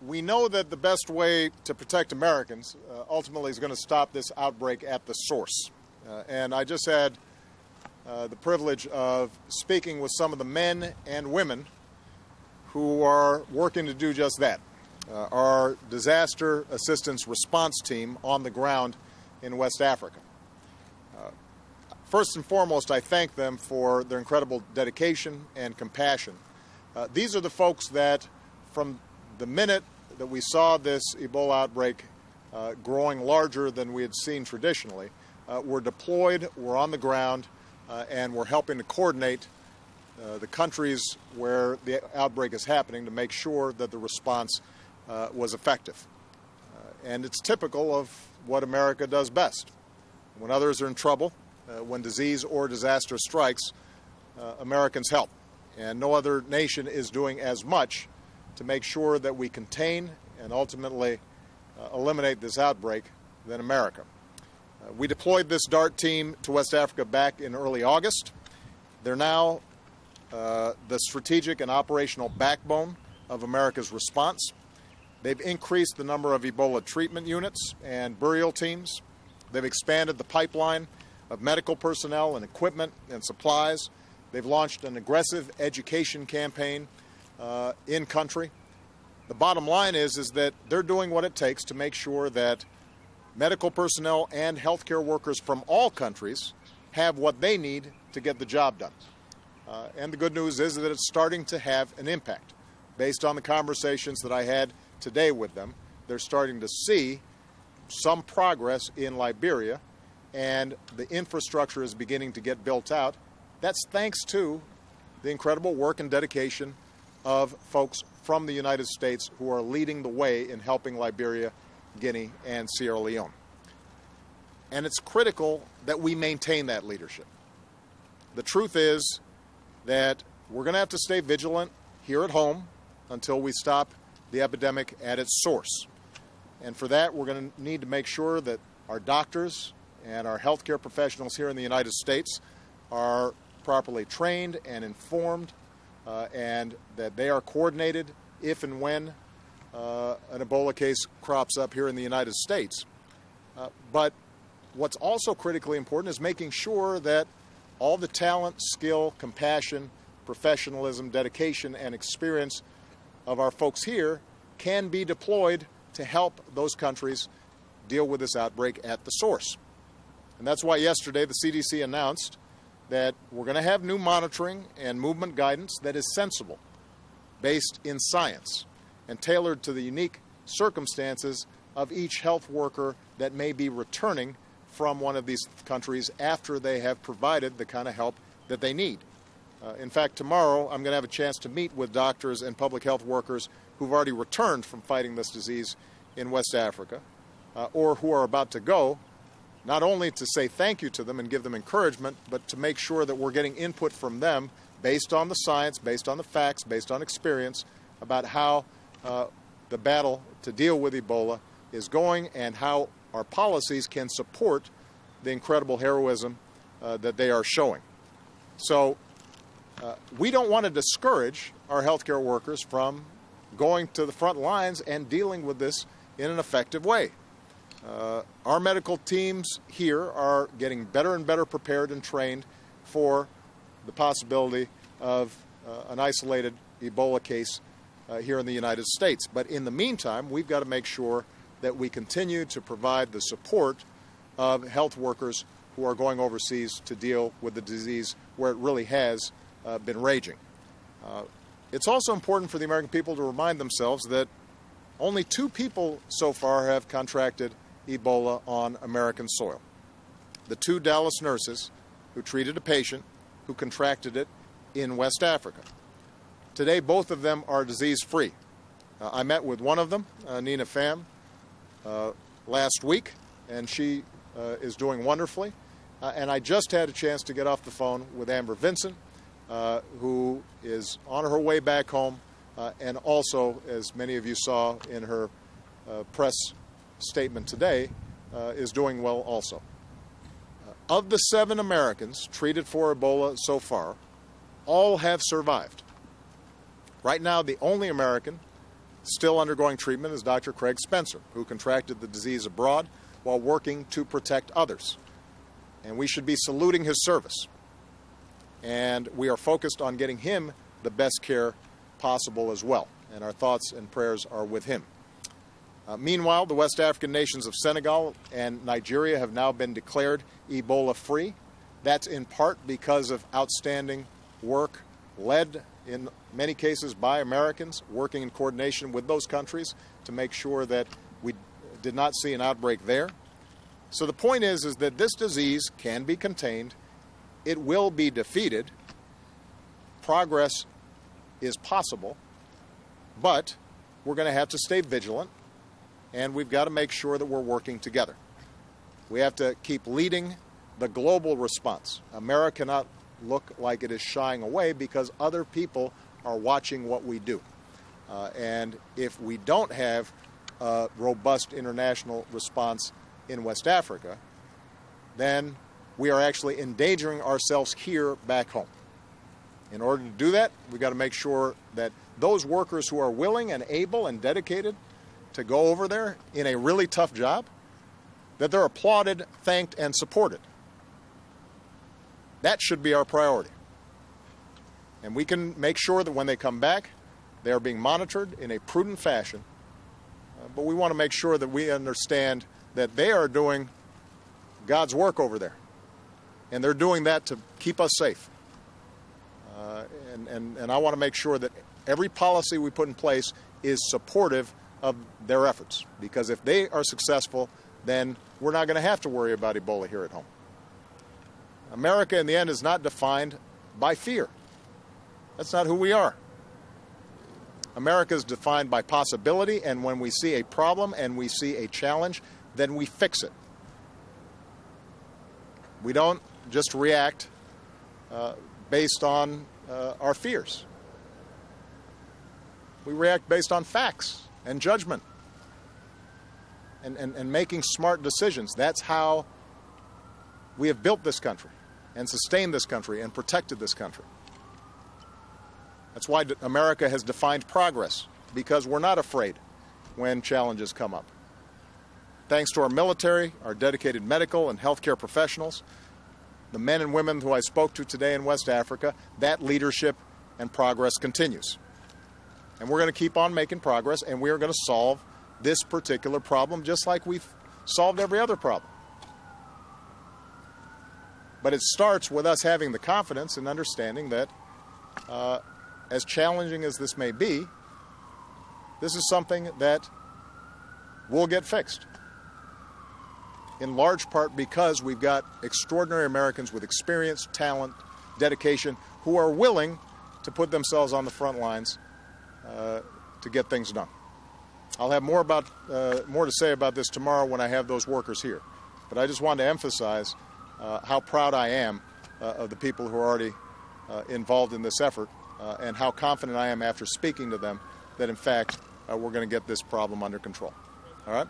We know that the best way to protect Americans ultimately is going to stop this outbreak at the source. And I just had the privilege of speaking with some of the men and women who are working to do just that. Our disaster assistance response team on the ground in West Africa. First and foremost, I thank them for their incredible dedication and compassion. These are the folks that, from the minute that we saw this Ebola outbreak growing larger than we had seen traditionally, were deployed, were on the ground, and we're helping to coordinate the countries where the outbreak is happening to make sure that the response was effective. And it's typical of what America does best. When others are in trouble, when disease or disaster strikes, Americans help. And no other nation is doing as much to make sure that we contain and ultimately eliminate this outbreak than America. We deployed this DART team to West Africa back in early August. They're now the strategic and operational backbone of America's response. They've increased the number of Ebola treatment units and burial teams. They've expanded the pipeline of medical personnel and equipment and supplies. They've launched an aggressive education campaign in country. The bottom line is that they're doing what it takes to make sure that medical personnel and healthcare workers from all countries have what they need to get the job done. And the good news is that it's starting to have an impact. Based on the conversations that I had today with them, they're starting to see some progress in Liberia, and the infrastructure is beginning to get built out. That's thanks to the incredible work and dedication of folks from the United States who are leading the way in helping Liberia, Guinea, and Sierra Leone. And it's critical that we maintain that leadership. The truth is that we're going to have to stay vigilant here at home until we stop the epidemic at its source. And for that, we're going to need to make sure that our doctors and our healthcare professionals here in the United States are properly trained and informed, and that they are coordinated if and when an Ebola case crops up here in the United States. But what's also critically important is making sure that all the talent, skill, compassion, professionalism, dedication, and experience of our folks here can be deployed to help those countries deal with this outbreak at the source. And that's why yesterday the CDC announced that we're going to have new monitoring and movement guidance that is sensible, based in science, and tailored to the unique circumstances of each health worker that may be returning from one of these countries after they have provided the kind of help that they need. In fact, tomorrow I'm going to have a chance to meet with doctors and public health workers who've already returned from fighting this disease in West Africa, or who are about to go, not only to say thank you to them and give them encouragement, but to make sure that we're getting input from them based on the science, based on the facts, based on experience about how the battle to deal with Ebola is going and how our policies can support the incredible heroism that they are showing. So we don't want to discourage our healthcare workers from going to the front lines and dealing with this in an effective way. Our medical teams here are getting better and better prepared and trained for the possibility of an isolated Ebola case here in the United States. But in the meantime, we've got to make sure that we continue to provide the support of health workers who are going overseas to deal with the disease where it really has been raging. It's also important for the American people to remind themselves that only 2 people so far have contracted Ebola on American soil. The 2 Dallas nurses who treated a patient who contracted it in West Africa. Today, both of them are disease-free. I met with one of them, Nina Pham, last week, and she is doing wonderfully. And I just had a chance to get off the phone with Amber Vincent, who is on her way back home, and also, as many of you saw in her press statement today, is doing well also. Of the 7 Americans treated for Ebola so far, all have survived. Right now, the only American Still undergoing treatment is Dr. Craig Spencer, who contracted the disease abroad while working to protect others. And we should be saluting his service. And we are focused on getting him the best care possible as well. And our thoughts and prayers are with him. Meanwhile, the West African nations of Senegal and Nigeria have now been declared Ebola-free. That's in part because of outstanding work led in many cases by Americans working in coordination with those countries to make sure that we did not see an outbreak there. So the point is that this disease can be contained. It will be defeated. Progress is possible, but we're going to have to stay vigilant, and we've got to make sure that we're working together. We have to keep leading the global response. America cannot look like it is shying away because other people are watching what we do. And if we don't have a robust international response in West Africa, then we are actually endangering ourselves here back home. In order to do that, we've got to make sure that those workers who are willing and able and dedicated to go over there in a really tough job, that they're applauded, thanked, and supported. That should be our priority. And we can make sure that when they come back, they are being monitored in a prudent fashion. But we want to make sure that we understand that they are doing God's work over there. And they're doing that to keep us safe. And I want to make sure that every policy we put in place is supportive of their efforts. Because if they are successful, then we're not going to have to worry about Ebola here at home. America, in the end, is not defined by fear. That's not who we are. America is defined by possibility, and when we see a problem and we see a challenge, then we fix it. We don't just react based on our fears. We react based on facts and judgment and making smart decisions. That's how we have built this country and sustained this country and protected this country. That's why America has defined progress, because we're not afraid when challenges come up. Thanks to our military, our dedicated medical and healthcare professionals, the men and women who I spoke to today in West Africa, that leadership and progress continues. And we're going to keep on making progress, and we are going to solve this particular problem just like we've solved every other problem. But it starts with us having the confidence and understanding that as challenging as this may be, this is something that will get fixed. In large part because we've got extraordinary Americans with experience, talent, dedication, who are willing to put themselves on the front lines to get things done. I'll have more to say about this tomorrow when I have those workers here. But I just wanted to emphasize how proud I am of the people who are already involved in this effort and how confident I am after speaking to them that, in fact, we're going to get this problem under control. All right?